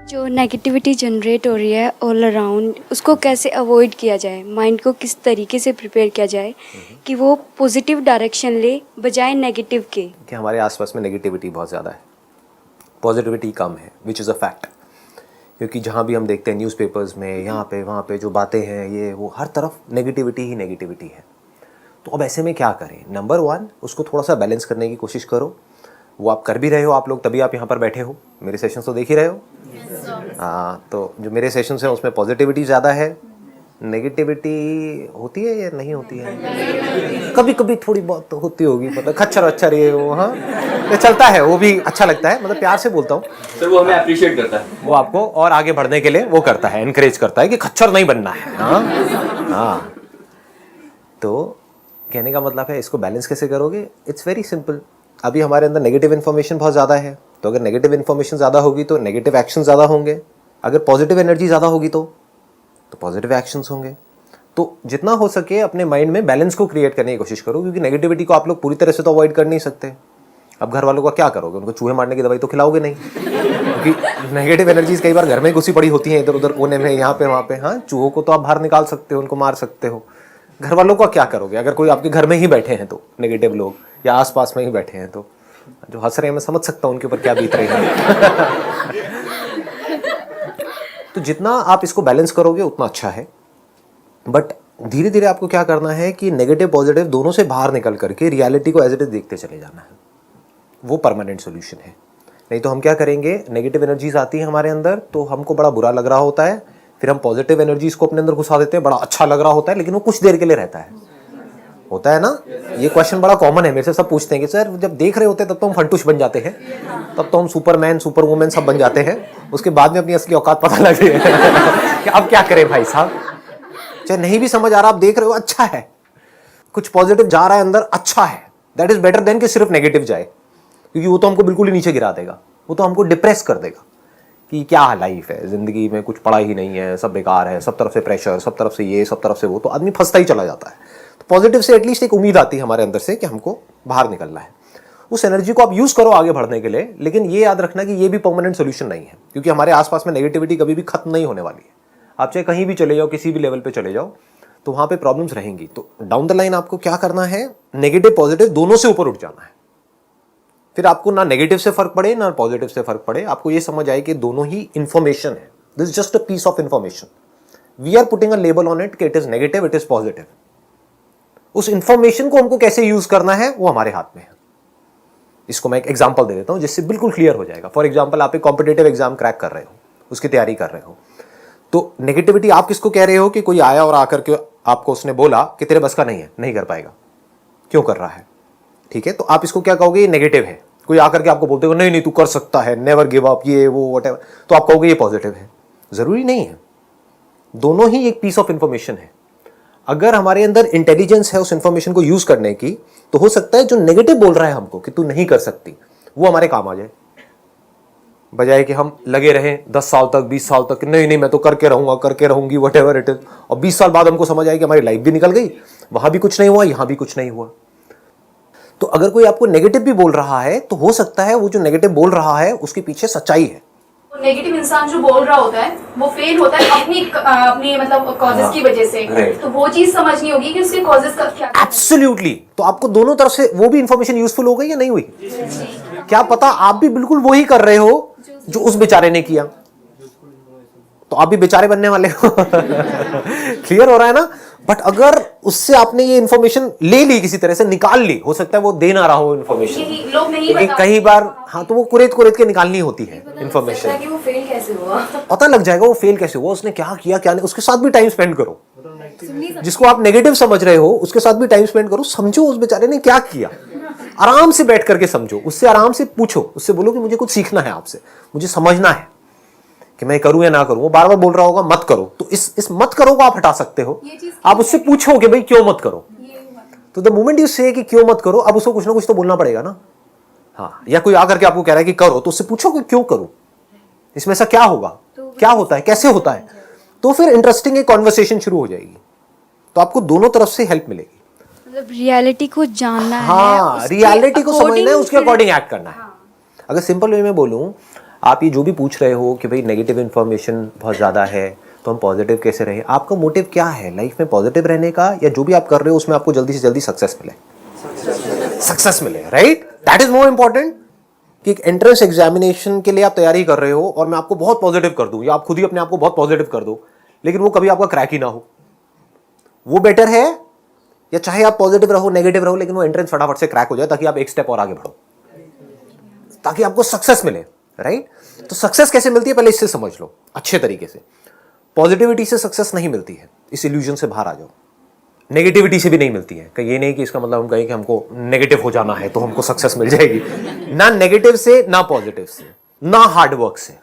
जो negativity generate हो रही है ऑल अराउंड, उसको कैसे अवॉइड किया जाए? माइंड को किस तरीके से प्रिपेयर किया जाए कि वो पॉजिटिव डायरेक्शन ले बजाय नेगेटिव के? कि हमारे आसपास में नेगेटिविटी बहुत ज़्यादा है, पॉजिटिविटी कम है, विच इज़ अ फैक्ट। क्योंकि जहाँ भी हम देखते हैं न्यूज़पेपर्स में, यहाँ पे वहाँ पे जो बातें हैं, ये वो हर तरफ नेगेटिविटी ही नेगेटिविटी है। तो अब ऐसे में क्या करें? नंबर 1, उसको थोड़ा सा बैलेंस करने की कोशिश करो। वो आप कर भी रहे हो आप लोग, तभी आप यहाँ पर बैठे हो, मेरे सेशंस तो देख ही रहे हो। हाँ, तो जो मेरे सेशंस हैं उसमें पॉजिटिविटी ज़्यादा है, नेगेटिविटी होती है या नहीं होती है? कभी कभी थोड़ी बहुत तो होती होगी, मतलब खच्चर वच्चर ये वो, हाँ ये चलता है, वो भी अच्छा लगता है, मतलब प्यार से बोलता हूँ सर। वो हमें अप्रिशिएट करता है, वो आपको और आगे बढ़ने के लिए वो करता है, एनकरेज करता है कि खच्चर नहीं बनना है। हाँ हाँ, तो कहने का मतलब है इसको बैलेंस कैसे करोगे? It's very simple. अभी हमारे अंदर नेगेटिव इन्फॉर्मेशन बहुत ज़्यादा है, तो अगर नेगेटिव इन्फॉर्मेशन ज़्यादा होगी तो नेगेटिव एक्शन ज़्यादा होंगे। अगर पॉजिटिव एनर्जी ज़्यादा होगी तो पॉजिटिव एक्शंस होंगे। तो जितना हो सके अपने माइंड में बैलेंस को क्रिएट करने की कोशिश करो, क्योंकि नेगेटिविटी को आप लोग पूरी तरह से तो अवॉइड कर नहीं सकते। अब घर वालों का क्या करोगे? उनको चूहे मारने की दवाई तो खिलाओगे नहीं, क्योंकि नेगेटिव एनर्जीज कई बार घर में घुसी पड़ी होती हैं, इधर उधर कोने में, यहाँ पे वहाँ पे। हाँ, चूहों को तो आप बाहर निकाल सकते हो, उनको मार सकते हो। घर वालों का क्या करोगे? अगर कोई आपके घर में ही बैठे हैं तो नेगेटिव लोग, या आसपास में ही बैठे हैं, तो जो हंस रहे हैं मैं समझ सकता हूँ उनके ऊपर क्या बीत रही है। तो जितना आप इसको बैलेंस करोगे उतना अच्छा है। बट धीरे धीरे आपको क्या करना है कि नेगेटिव पॉजिटिव दोनों से बाहर निकल करके रियलिटी को एज इट इज देखते चले जाना है। वो परमानेंट सोल्यूशन है। नहीं तो हम क्या करेंगे, नेगेटिव एनर्जीज आती है हमारे अंदर तो हमको बड़ा बुरा लग रहा होता है, फिर हम पॉजिटिव एनर्जीज को अपने अंदर घुसा देते हैं, बड़ा अच्छा लग रहा होता है, लेकिन वो कुछ देर के लिए रहता है। होता है ना? ये क्वेश्चन बड़ा कॉमन है, मेरे से सब पूछते हैं कि सर जब देख रहे होते हैं तब तो हम फंटूश बन जाते हैं, तब तो हम सुपरमैन सुपर वुमेन सब बन जाते हैं, उसके बाद में अपनी असली औकात पता लग रही है कि अब क्या करें भाई साहब। चाहे नहीं भी समझ आ रहा, आप देख रहे हो अच्छा है, कुछ पॉजिटिव जा रहा है अंदर, अच्छा है, दैट इज बेटर देन कि सिर्फ नेगेटिव जाए, क्योंकि वो तो हमको बिल्कुल ही नीचे गिरा देगा, वो तो हमको डिप्रेस कर देगा कि क्या लाइफ है, जिंदगी में कुछ पड़ा ही नहीं है, सब बेकार है, सब तरफ से प्रेशर, सब तरफ से ये, सब तरफ से वो, तो आदमी फंसता ही चला जाता है। तो पॉजिटिव से एटलीस्ट एक उम्मीद आती है हमारे अंदर से कि हमको बाहर निकलना है। उस एनर्जी को आप यूज करो आगे बढ़ने के लिए, लेकिन ये याद रखना कि ये भी परमानेंट सोल्यूशन नहीं है, क्योंकि हमारे आसपास में नेगेटिविटी कभी भी खत्म नहीं होने वाली है। आप चाहे कहीं भी चले जाओ, किसी भी लेवल पे चले जाओ, तो वहां पे प्रॉब्लम्स रहेंगी। तो डाउन द लाइन आपको क्या करना है, नेगेटिव पॉजिटिव दोनों से ऊपर उठ जाना है। फिर आपको ना नेगेटिव से फर्क पड़े ना पॉजिटिव से फर्क पड़े, आपको ये समझ आए कि दोनों ही इंफॉर्मेशन है। This is just a piece of information, we are putting a label on it कि it is negative, it is positive. उस इंफॉर्मेशन को हमको कैसे यूज करना है वो हमारे हाथ में है। इसको मैं एक एग्जांपल दे देता हूं जिससे बिल्कुल क्लियर हो जाएगा। फॉर एग्जांपल, आप एक कॉम्पिटेटिव एग्जाम क्रैक कर रहे हो, उसकी तैयारी कर रहे हो, तो नेगेटिविटी आप किसको कह रहे हो कि कोई आया और आकर के आपको उसने बोला कि तेरे बस का नहीं है, नहीं कर पाएगा, क्यों कर रहा है, ठीक है, तो आप इसको क्या कहोगे, ये नेगेटिव है। कोई आकर के आपको बोलते हो नहीं नहीं तू कर सकता है, नेवर गिव अप, ये वो व्हाटएवर, तो आप कहोगे ये पॉजिटिव है। जरूरी नहीं है, दोनों ही एक पीस ऑफ इंफॉर्मेशन है। अगर हमारे अंदर इंटेलिजेंस है उस इंफॉर्मेशन को यूज करने की, तो हो सकता है जो नेगेटिव बोल रहा है हमको कि तू नहीं कर सकती, वो हमारे काम आ जाए, बजाय कि हम लगे रहें 10 साल तक 20 साल तक, नहीं नहीं मैं तो करके रहूंगा, करके रहूंगी, व्हाटएवर इट इज, और 20 साल बाद हमको समझ आए कि हमारी लाइफ भी निकल गई, वहां भी कुछ नहीं हुआ, यहां भी कुछ नहीं हुआ। तो अगर कोई आपको नेगेटिव भी बोल रहा है तो हो सकता है वो जो नेगेटिव बोल रहा है उसके पीछे सच्चाई है। नेगेटिव इंसान जो बोल रहा होता है वो फेल होता है अपनी मतलब कॉजेस की वजह से, तो वो चीज समझनी होगी कि उसके कॉजेस का क्या। एब्सोल्युटली। तो आपको दोनों तरफ से वो भी इंफॉर्मेशन यूजफुल हो गई या नहीं हुई? क्या पता आप भी बिल्कुल वही कर रहे हो जो उस बेचारे ने किया, तो आप भी बेचारे बनने वाले हो। क्लियर हो रहा है ना? बट अगर उससे आपने ये इंफॉर्मेशन ले ली, किसी तरह से निकाल ली, हो सकता है वो दे ना रहा हो इंफॉर्मेशन, लोग नहीं बता, कई बार हाँ, तो वो कुरेद के निकालनी होती है इंफॉर्मेशन। वो फेल कैसे हुआ पता लग जाएगा वो फेल कैसे हुआ, उसने क्या किया क्या नहीं, उसके साथ भी टाइम स्पेंड करो। जिसको आप नेगेटिव समझ रहे हो उसके साथ भी टाइम स्पेंड करो, समझो उस बेचारे ने क्या किया, आराम से बैठ करके समझो, उससे आराम से पूछो, उससे बोलो कि मुझे कुछ सीखना है आपसे, मुझे समझना है कि मैं करूं या ना करूं। वो बार बार बोल रहा होगा मत करो, तो इस मत करो को आप हटा सकते हो। आप उससे पूछो कि भाई क्यों मत करो, तो द मोमेंट यू से कि क्यों मत करो, अब उसको कुछ ना कुछ तो बोलना पड़ेगा ना। हाँ, या कोई आकर के आपको कह रहा है कि करो, तो उससे पूछो कि क्यों करूं, इसमें ऐसा क्या होगा, क्या होता है, कैसे होता है, तो फिर इंटरेस्टिंग एक कॉन्वर्सेशन शुरू हो जाएगी। तो आपको दोनों तरफ से हेल्प मिलेगी। मतलब रियलिटी को जानना है, हाँ, रियलिटी को समझना है, उसके अकॉर्डिंग एक्ट करना है। अगर सिंपल वे में बोलूं, आप ये जो भी पूछ रहे हो कि भाई नेगेटिव इन्फॉर्मेशन बहुत ज़्यादा है तो हम पॉजिटिव कैसे रहें, आपका मोटिव क्या है लाइफ में, पॉजिटिव रहने का, या जो भी आप कर रहे हो उसमें आपको जल्दी से जल्दी सक्सेस मिले, right? That is more important कि एक एंट्रेंस एग्जामिनेशन के लिए आप तैयारी कर रहे हो और मैं आपको बहुत पॉजिटिव कर दूं, या आप खुद ही अपने आप को बहुत पॉजिटिव कर दो लेकिन वो कभी आपका क्रैक ही ना हो, वो बेटर है या चाहे आप पॉजिटिव रहो नेगेटिव रहो लेकिन वो एंट्रेंस फटाफट से क्रैक हो जाए ताकि आप एक स्टेप और आगे बढ़ो, ताकि आपको सक्सेस मिले, राइट? तो सक्सेस कैसे मिलती है पहले इससे समझ लो अच्छे तरीके से। पॉजिटिविटी से सक्सेस नहीं मिलती है, इस इल्यूजन से बाहर आ जाओ। नेगेटिविटी से भी नहीं मिलती है, ये नहीं कि इसका मतलब हम कहें कि हमको नेगेटिव हो जाना है तो हमको सक्सेस मिल जाएगी, ना नेगेटिव से ना पॉजिटिव से ना हार्डवर्क से।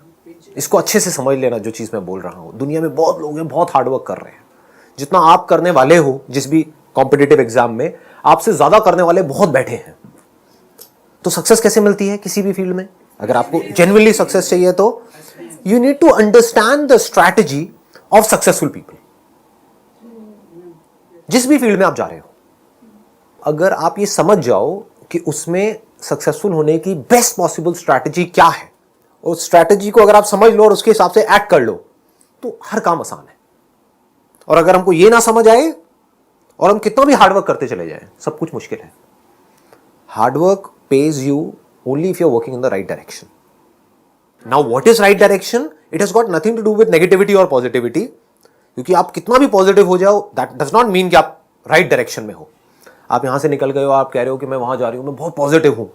इसको अच्छे से समझ लेना जो चीज मैं बोल रहा हूं। दुनिया में बहुत लोग हैं बहुत हार्डवर्क कर रहे हैं, जितना आप करने वाले हो जिस भी कॉम्पिटिटिव एग्जाम में आपसे ज्यादा करने वाले बहुत बैठे हैं। तो सक्सेस कैसे मिलती है किसी भी फील्ड में? अगर आपको जेन्युइनली सक्सेस चाहिए तो you need to understand the strategy of successful people, जिस भी फील्ड में आप जा रहे हो। अगर आप ये समझ जाओ कि उसमें सक्सेसफुल होने की बेस्ट पॉसिबल स्ट्रैटेजी क्या है, उस स्ट्रैटेजी को अगर आप समझ लो और उसके हिसाब से एक्ट कर लो तो हर काम आसान है। और अगर हमको ये ना समझ आए और हम कितना भी हार्डवर्क करते चले जाएं, सब कुछ मुश्किल है। Hard work pays you only if you're working in the right direction. Now what is right direction? It has got nothing to do with negativity और positivity, क्योंकि आप कितना भी पॉजिटिव हो जाओ that does not mean कि आप right direction में हो। आप यहां से निकल गए हो, आप कह रहे हो कि मैं वहां जा रही हूं, मैं बहुत पॉजिटिव हूं।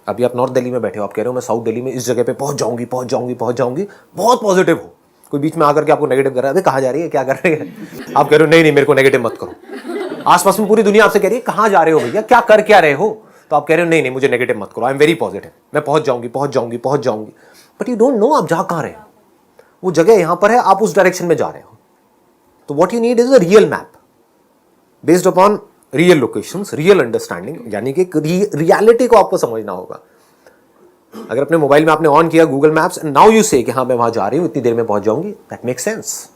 अभी आप नॉर्थ दिल्ली में बैठे हो, आप कह रहे हो मैं साउथ दिल्ली में इस जगह पे पहुंच जाऊंगी, बहुत पॉजिटिव हो। कोई बीच में आकर के आपको नेगेटिव कर रहा है, अबे कहां जा रही है, क्या कर रही है? आप कह रहे हो नहीं नहीं मेरे को नेगेटिव मत करो। आसपास में पूरी दुनिया आपसे कह रही है कहां जा रहे हो भैया, क्या कर क्या रहे हो? तो आप कह रहे हो नहीं नहीं मुझे नेगेटिव मत करो, आई एम वेरी पॉजिटिव, मैं पहुंच जाऊंगी। बट यू डोंट नो आप जा कहां रहे हो। वो जगह यहां पर है, आप उस डायरेक्शन में जा रहे हो। तो what you need is a real map based upon real locations, real understanding, यानी कि रियलिटी को आपको समझना होगा। अगर अपने मोबाइल में आपने ऑन किया Google maps and now you से कि हाँ मैं वहां जा रही हूं, इतनी देर में पहुंच जाऊंगी, दैट मेक्स सेंस।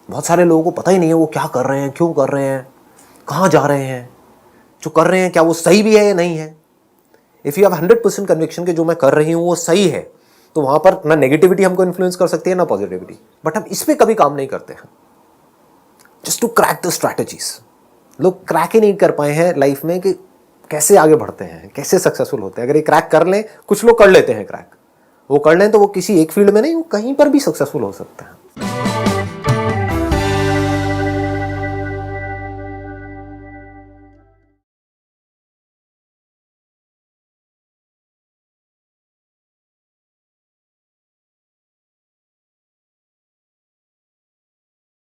बहुत सारे लोगों को पता ही नहीं है वो क्या कर रहे हैं, क्यों कर रहे हैं, कहां जा रहे हैं, जो कर रहे हैं क्या वो सही भी है या नहीं है। इफ यू हैव 100% कन्विक्शन कि जो मैं कर रही हूं वो सही है, तो वहां पर ना नेगेटिविटी हमको इन्फ्लुएंस कर सकती है ना पॉजिटिविटी। बट हम इस पे कभी काम नहीं करते हैं, just to crack the strategies. लोग क्रैक ही नहीं कर पाए हैं लाइफ में कि कैसे आगे बढ़ते हैं, कैसे सक्सेसफुल होते हैं। अगर ये क्रैक कर लें, कुछ लोग कर लेते हैं क्रैक, वो कर लें तो वो किसी एक फील्ड में नहीं, वो कहीं पर भी सक्सेसफुल हो सकते हैं।